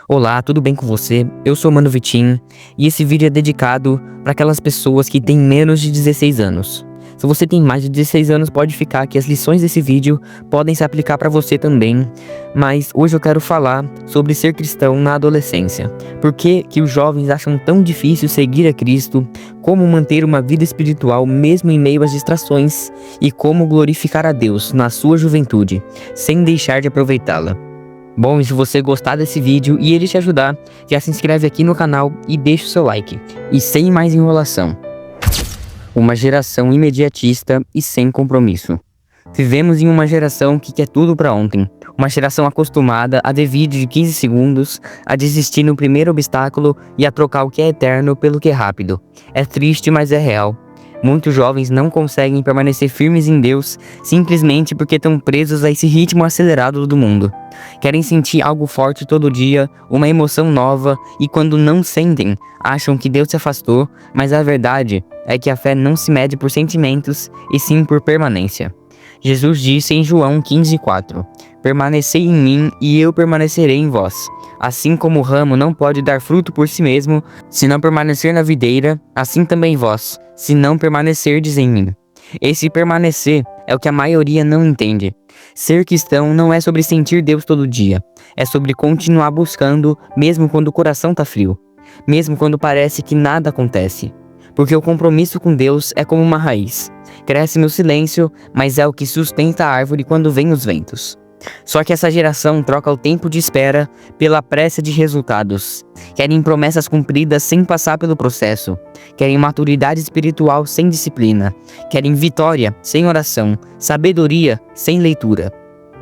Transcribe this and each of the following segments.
Olá, tudo bem com você? Eu sou o Mano Vitinho e esse vídeo é dedicado para aquelas pessoas que têm menos de 16 anos. Se você tem mais de 16 anos, pode ficar que as lições desse vídeo podem se aplicar para você também, mas hoje eu quero falar sobre ser cristão na adolescência. Por que que os jovens acham tão difícil seguir a Cristo, como manter uma vida espiritual mesmo em meio às distrações e como glorificar a Deus na sua juventude, sem deixar de aproveitá-la. Bom, e se você gostar desse vídeo e ele te ajudar, já se inscreve aqui no canal e deixa o seu like. E sem mais enrolação. Uma geração imediatista e sem compromisso. Vivemos em uma geração que quer tudo para ontem. Uma geração acostumada a ver vídeo de 15 segundos, a desistir no primeiro obstáculo e a trocar o que é eterno pelo que é rápido. É triste, mas é real. Muitos jovens não conseguem permanecer firmes em Deus simplesmente porque estão presos a esse ritmo acelerado do mundo. Querem sentir algo forte todo dia, uma emoção nova, e quando não sentem, acham que Deus se afastou, mas a verdade é que a fé não se mede por sentimentos, e sim por permanência. Jesus disse em João 15:4: "Permanecei em mim e eu permanecerei em vós. Assim como o ramo não pode dar fruto por si mesmo, se não permanecer na videira, assim também vós, se não permanecerdes em mim." Esse permanecer é o que a maioria não entende. Ser cristão não é sobre sentir Deus todo dia, é sobre continuar buscando mesmo quando o coração tá frio, mesmo quando parece que nada acontece. Porque o compromisso com Deus é como uma raiz. Cresce no silêncio, mas é o que sustenta a árvore quando vêm os ventos. Só que essa geração troca o tempo de espera pela pressa de resultados. Querem promessas cumpridas sem passar pelo processo. Querem maturidade espiritual sem disciplina. Querem vitória sem oração, sabedoria sem leitura.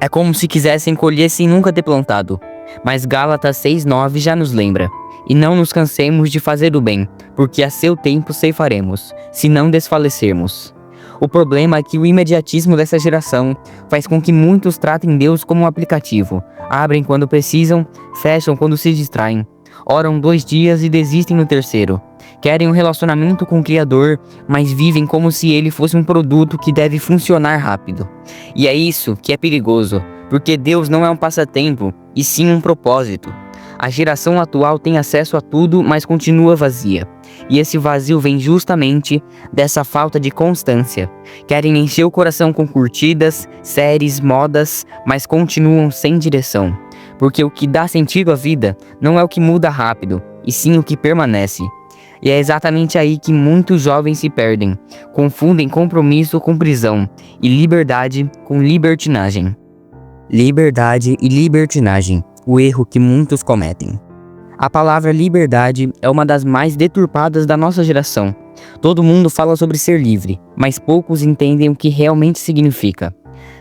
É como se quisessem colher sem nunca ter plantado. Mas Gálatas 6:9 já nos lembra: "E não nos cansemos de fazer o bem, porque a seu tempo ceifaremos, se não desfalecermos." O problema é que o imediatismo dessa geração faz com que muitos tratem Deus como um aplicativo. Abrem quando precisam, fecham quando se distraem. Oram 2 dias e desistem no terceiro. Querem um relacionamento com o Criador, mas vivem como se ele fosse um produto que deve funcionar rápido. E é isso que é perigoso, porque Deus não é um passatempo, e sim um propósito. A geração atual tem acesso a tudo, mas continua vazia. E esse vazio vem justamente dessa falta de constância. Querem encher o coração com curtidas, séries, modas, mas continuam sem direção. Porque o que dá sentido à vida não é o que muda rápido, e sim o que permanece. E é exatamente aí que muitos jovens se perdem. Confundem compromisso com prisão, e liberdade com libertinagem. Liberdade e libertinagem. O erro que muitos cometem. A palavra liberdade é uma das mais deturpadas da nossa geração. Todo mundo fala sobre ser livre, mas poucos entendem o que realmente significa.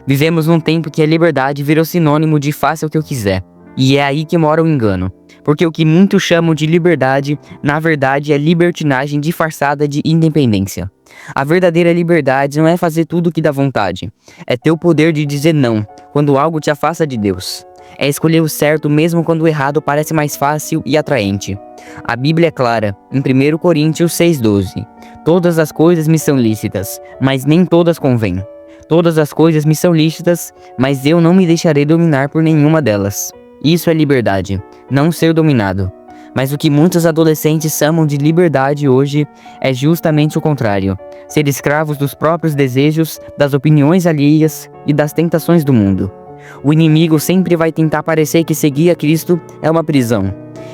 Vivemos num tempo que a liberdade virou sinônimo de faça o que eu quiser. E é aí que mora o engano. Porque o que muitos chamam de liberdade, na verdade é libertinagem disfarçada de independência. A verdadeira liberdade não é fazer tudo o que dá vontade. É ter o poder de dizer não, quando algo te afasta de Deus. É escolher o certo mesmo quando o errado parece mais fácil e atraente. A Bíblia é clara, em 1 Coríntios 6:12. "Todas as coisas me são lícitas, mas nem todas convêm. Todas as coisas me são lícitas, mas eu não me deixarei dominar por nenhuma delas." Isso é liberdade, não ser dominado. Mas o que muitos adolescentes chamam de liberdade hoje é justamente o contrário. Ser escravos dos próprios desejos, das opiniões alheias e das tentações do mundo. O inimigo sempre vai tentar parecer que seguir a Cristo é uma prisão.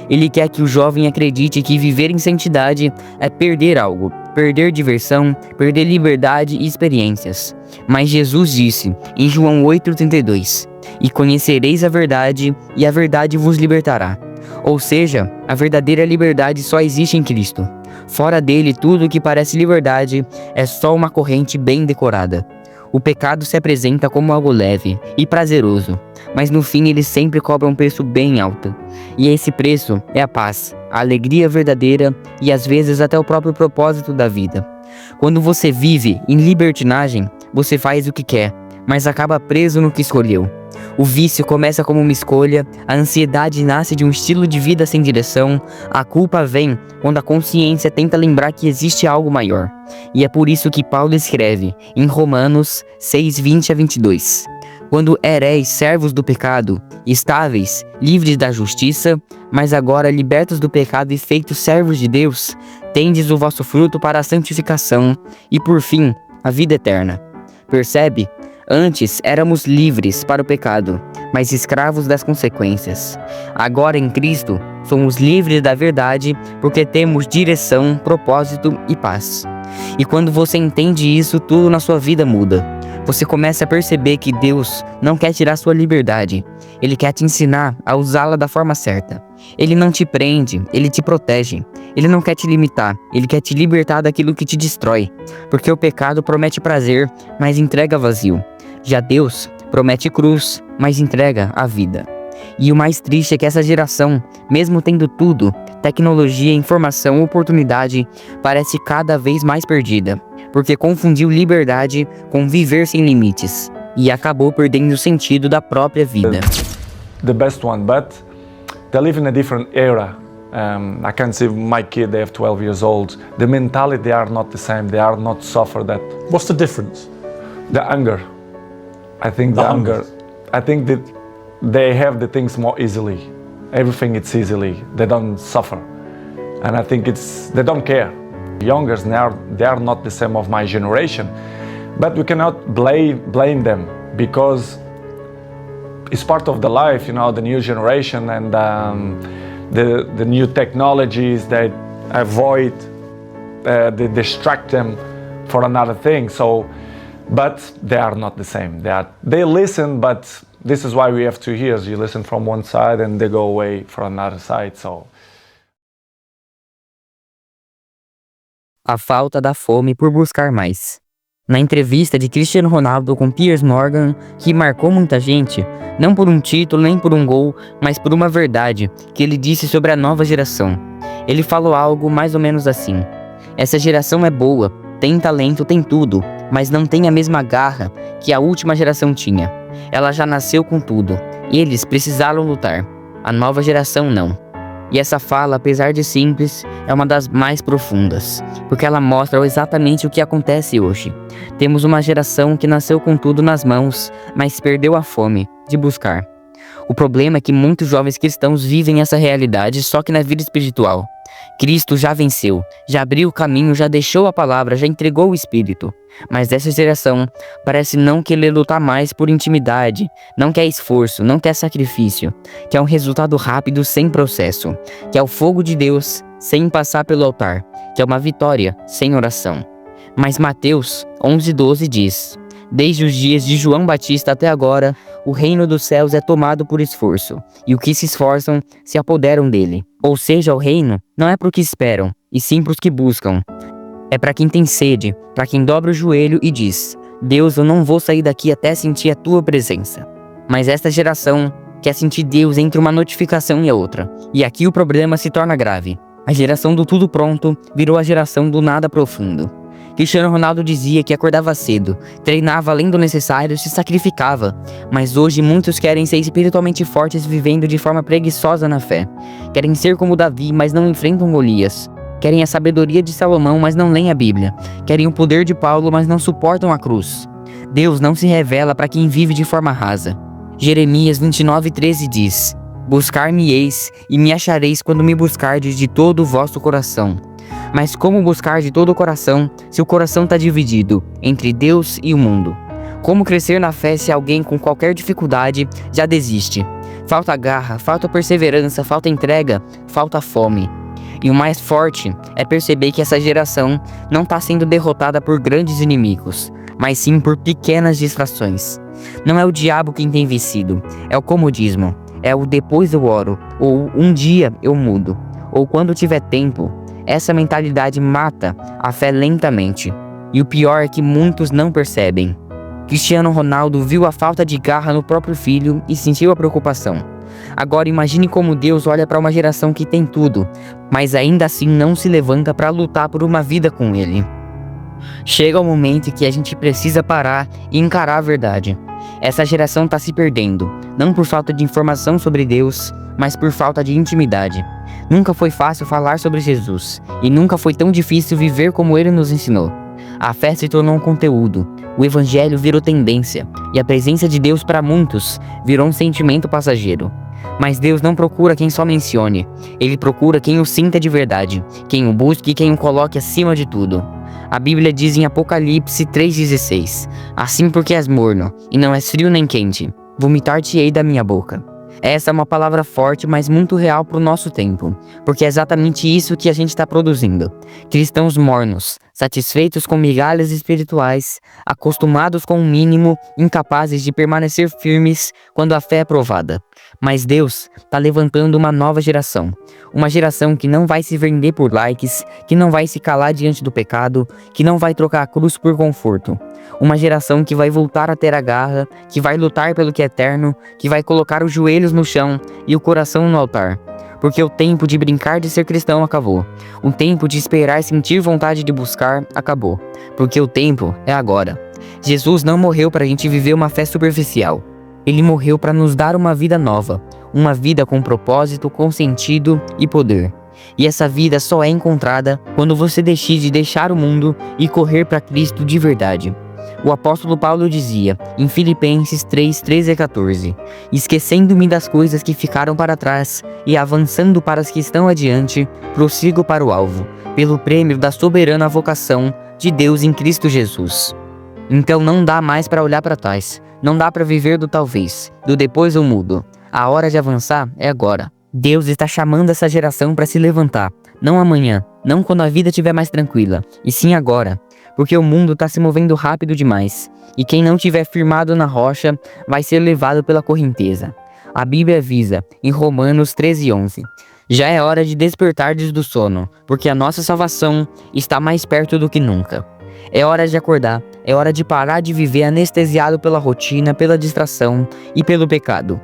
Ele quer que o jovem acredite que viver em santidade é perder algo, perder diversão, perder liberdade e experiências. Mas Jesus disse, em João 8:32, "E conhecereis a verdade, e a verdade vos libertará." Ou seja, a verdadeira liberdade só existe em Cristo. Fora dele, tudo que parece liberdade é só uma corrente bem decorada. O pecado se apresenta como algo leve e prazeroso, mas no fim ele sempre cobra um preço bem alto. E esse preço é a paz, a alegria verdadeira e às vezes até o próprio propósito da vida. Quando você vive em libertinagem, você faz o que quer, mas acaba preso no que escolheu. O vício começa como uma escolha, a ansiedade nasce de um estilo de vida sem direção, a culpa vem quando a consciência tenta lembrar que existe algo maior. E é por isso que Paulo escreve em Romanos 6:20-22. Quando ereis servos do pecado, estáveis, livres da justiça, mas agora libertos do pecado e feitos servos de Deus, tendes o vosso fruto para a santificação e, por fim, a vida eterna. Percebe? Antes éramos livres para o pecado, mas escravos das consequências. Agora em Cristo, somos livres da verdade porque temos direção, propósito e paz. E quando você entende isso, tudo na sua vida muda. Você começa a perceber que Deus não quer tirar sua liberdade. Ele quer te ensinar a usá-la da forma certa. Ele não te prende, ele te protege. Ele não quer te limitar, ele quer te libertar daquilo que te destrói. Porque o pecado promete prazer, mas entrega vazio. Já Deus promete cruz, mas entrega a vida. E o mais triste é que essa geração, mesmo tendo tudo, tecnologia, informação, oportunidade, parece cada vez mais perdida, porque confundiu liberdade com viver sem limites, e acabou perdendo o sentido da própria vida. The best one, but they live in a different era. I can see my kid, they have 12 years old. The mentality, they are not the same, they are not suffer that. What's the difference? The anger. I think the anger. I think that they have the things more easily. Everything it's easily. They don't suffer. And I think they don't care. Youngers, they are not the same of my generation. But we cannot blame them because it's part of the life, you know, the new generation and the new technologies that avoid, they distract them for another thing. So, but they are not the same. They listen, but this is why we have 2 ears. You listen from one side and they go away from another side. So. A falta da fome por buscar mais. Na entrevista de Cristiano Ronaldo com Piers Morgan, que marcou muita gente, não por um título nem por um gol, mas por uma verdade que ele disse sobre a nova geração. Ele falou algo mais ou menos assim: essa geração é boa, tem talento, tem tudo, mas não tem a mesma garra que a última geração tinha. Ela já nasceu com tudo, eles precisaram lutar. A nova geração não. E essa fala, apesar de simples, é uma das mais profundas, porque ela mostra exatamente o que acontece hoje. Temos uma geração que nasceu com tudo nas mãos, mas perdeu a fome de buscar. O problema é que muitos jovens cristãos vivem essa realidade só que na vida espiritual. Cristo já venceu, já abriu o caminho, já deixou a palavra, já entregou o Espírito. Mas essa geração parece não querer lutar mais por intimidade, não quer esforço, não quer sacrifício, quer um resultado rápido sem processo, quer o fogo de Deus sem passar pelo altar, quer uma vitória sem oração. Mas Mateus 11:12 diz: desde os dias de João Batista até agora, o reino dos céus é tomado por esforço, e os que se esforçam se apoderam dele. Ou seja, o reino não é para os que esperam, e sim para os que buscam. É para quem tem sede, para quem dobra o joelho e diz: Deus, eu não vou sair daqui até sentir a tua presença. Mas esta geração quer sentir Deus entre uma notificação e a outra. E aqui o problema se torna grave. A geração do tudo pronto virou a geração do nada profundo. Cristiano Ronaldo dizia que acordava cedo, treinava além do necessário, se sacrificava. Mas hoje muitos querem ser espiritualmente fortes vivendo de forma preguiçosa na fé. Querem ser como Davi, mas não enfrentam Golias. Querem a sabedoria de Salomão, mas não leem a Bíblia. Querem o poder de Paulo, mas não suportam a cruz. Deus não se revela para quem vive de forma rasa. Jeremias 29:13 diz: buscar-me-eis e me achareis quando me buscardes de todo o vosso coração. Mas como buscar de todo o coração, se o coração está dividido entre Deus e o mundo? Como crescer na fé se alguém com qualquer dificuldade já desiste? Falta garra, falta perseverança, falta entrega, falta fome. E o mais forte é perceber que essa geração não está sendo derrotada por grandes inimigos, mas sim por pequenas distrações. Não é o diabo quem tem vencido, é o comodismo, é o depois eu oro, ou um dia eu mudo, ou quando tiver tempo. Essa mentalidade mata a fé lentamente. E o pior é que muitos não percebem. Cristiano Ronaldo viu a falta de garra no próprio filho e sentiu a preocupação. Agora imagine como Deus olha para uma geração que tem tudo, mas ainda assim não se levanta para lutar por uma vida com Ele. Chega o momento em que a gente precisa parar e encarar a verdade. Essa geração está se perdendo, não por falta de informação sobre Deus, mas por falta de intimidade. Nunca foi fácil falar sobre Jesus, e nunca foi tão difícil viver como ele nos ensinou. A fé se tornou um conteúdo, o evangelho virou tendência, e a presença de Deus para muitos virou um sentimento passageiro. Mas Deus não procura quem só mencione, Ele procura quem o sinta de verdade, quem o busque e quem o coloque acima de tudo. A Bíblia diz em Apocalipse 3,16: Assim porque és morno, e não és frio nem quente, vomitar-te-ei da minha boca. Essa é uma palavra forte, mas muito real para o nosso tempo, porque é exatamente isso que a gente está produzindo. Cristãos mornos, satisfeitos com migalhas espirituais, acostumados com o mínimo, incapazes de permanecer firmes quando a fé é provada. Mas Deus está levantando uma nova geração que não vai se vender por likes, que não vai se calar diante do pecado, que não vai trocar a cruz por conforto. Uma geração que vai voltar a ter a garra, que vai lutar pelo que é eterno, que vai colocar os joelhos no chão e o coração no altar. Porque o tempo de brincar de ser cristão acabou. O tempo de esperar sentir vontade de buscar acabou. Porque o tempo é agora. Jesus não morreu para a gente viver uma fé superficial. Ele morreu para nos dar uma vida nova, uma vida com propósito, com sentido e poder. E essa vida só é encontrada quando você decide deixar o mundo e correr para Cristo de verdade. O apóstolo Paulo dizia, em Filipenses 3:13 a 14, esquecendo-me das coisas que ficaram para trás e avançando para as que estão adiante, prossigo para o alvo, pelo prêmio da soberana vocação de Deus em Cristo Jesus. Então não dá mais para olhar para trás, não dá para viver do talvez, do depois eu mudo. A hora de avançar é agora. Deus está chamando essa geração para se levantar, não amanhã, não quando a vida estiver mais tranquila, e sim agora. Porque o mundo está se movendo rápido demais, e quem não tiver firmado na rocha vai ser levado pela correnteza. A Bíblia avisa, em Romanos 13:11, já é hora de despertardes do sono, porque a nossa salvação está mais perto do que nunca. É hora de acordar, é hora de parar de viver anestesiado pela rotina, pela distração e pelo pecado.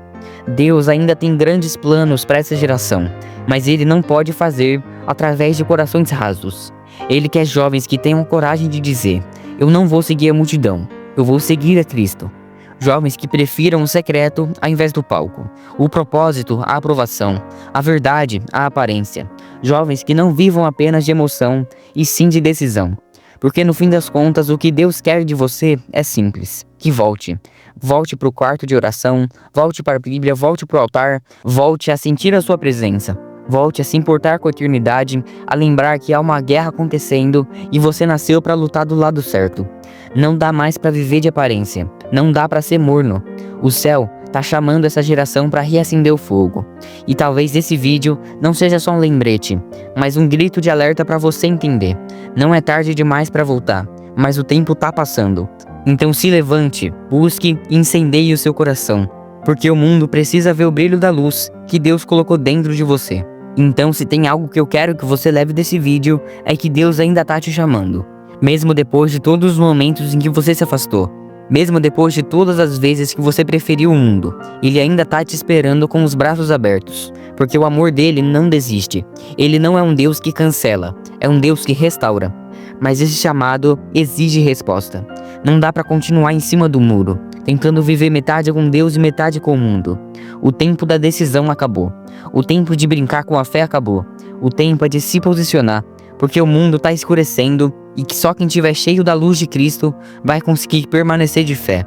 Deus ainda tem grandes planos para essa geração, mas Ele não pode fazer através de corações rasos. Ele quer jovens que tenham coragem de dizer, eu não vou seguir a multidão, eu vou seguir a Cristo. Jovens que prefiram o secreto ao invés do palco, o propósito, a aprovação, a verdade, a aparência. Jovens que não vivam apenas de emoção, e sim de decisão. Porque no fim das contas, o que Deus quer de você é simples, que volte. Volte para o quarto de oração, volte para a Bíblia, volte para o altar, volte a sentir a sua presença. Volte a se importar com a eternidade, a lembrar que há uma guerra acontecendo e você nasceu para lutar do lado certo. Não dá mais para viver de aparência, não dá para ser morno. O céu tá chamando essa geração para reacender o fogo. E talvez esse vídeo não seja só um lembrete, mas um grito de alerta para você entender. Não é tarde demais para voltar, mas o tempo tá passando. Então se levante, busque e incendeie o seu coração, porque o mundo precisa ver o brilho da luz que Deus colocou dentro de você. Então, se tem algo que eu quero que você leve desse vídeo, é que Deus ainda tá te chamando. Mesmo depois de todos os momentos em que você se afastou. Mesmo depois de todas as vezes que você preferiu o mundo. Ele ainda tá te esperando com os braços abertos. Porque o amor dele não desiste. Ele não é um Deus que cancela. É um Deus que restaura. Mas esse chamado exige resposta. Não dá pra continuar em cima do muro, tentando viver metade com Deus e metade com o mundo. O tempo da decisão acabou. O tempo de brincar com a fé acabou. O tempo é de se posicionar, porque o mundo está escurecendo e que só quem estiver cheio da luz de Cristo vai conseguir permanecer de fé.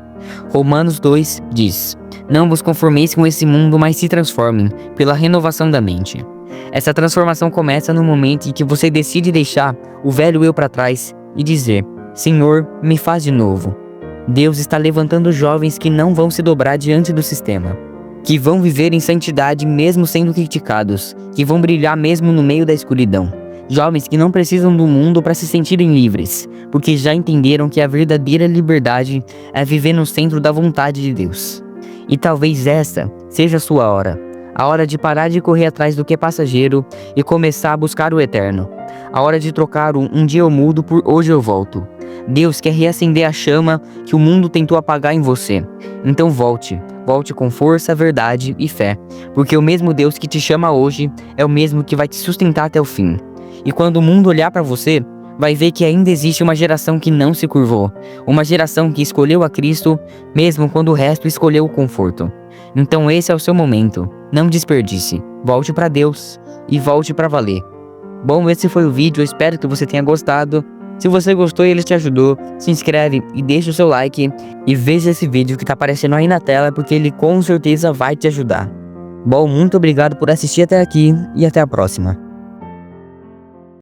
Romanos 2 diz, não vos conformeis com esse mundo, mas se transformem pela renovação da mente. Essa transformação começa no momento em que você decide deixar o velho eu para trás e dizer, Senhor, me faz de novo. Deus está levantando jovens que não vão se dobrar diante do sistema, que vão viver em santidade mesmo sendo criticados, que vão brilhar mesmo no meio da escuridão. Jovens que não precisam do mundo para se sentirem livres, porque já entenderam que a verdadeira liberdade é viver no centro da vontade de Deus. E talvez essa seja a sua hora. A hora de parar de correr atrás do que é passageiro e começar a buscar o eterno. A hora de trocar um dia eu mudo por hoje eu volto. Deus quer reacender a chama que o mundo tentou apagar em você. Então volte com força, verdade e fé, porque o mesmo Deus que te chama hoje é o mesmo que vai te sustentar até o fim. E quando o mundo olhar para você, vai ver que ainda existe uma geração que não se curvou, uma geração que escolheu a Cristo, mesmo quando o resto escolheu o conforto. Então esse é o seu momento. Não desperdice. Volte para Deus e volte para valer. Bom, esse foi o vídeo, eu espero que você tenha gostado. Se você gostou e ele te ajudou, se inscreve e deixa o seu like. E veja esse vídeo que tá aparecendo aí na tela, porque ele com certeza vai te ajudar. Bom, muito obrigado por assistir até aqui e até a próxima.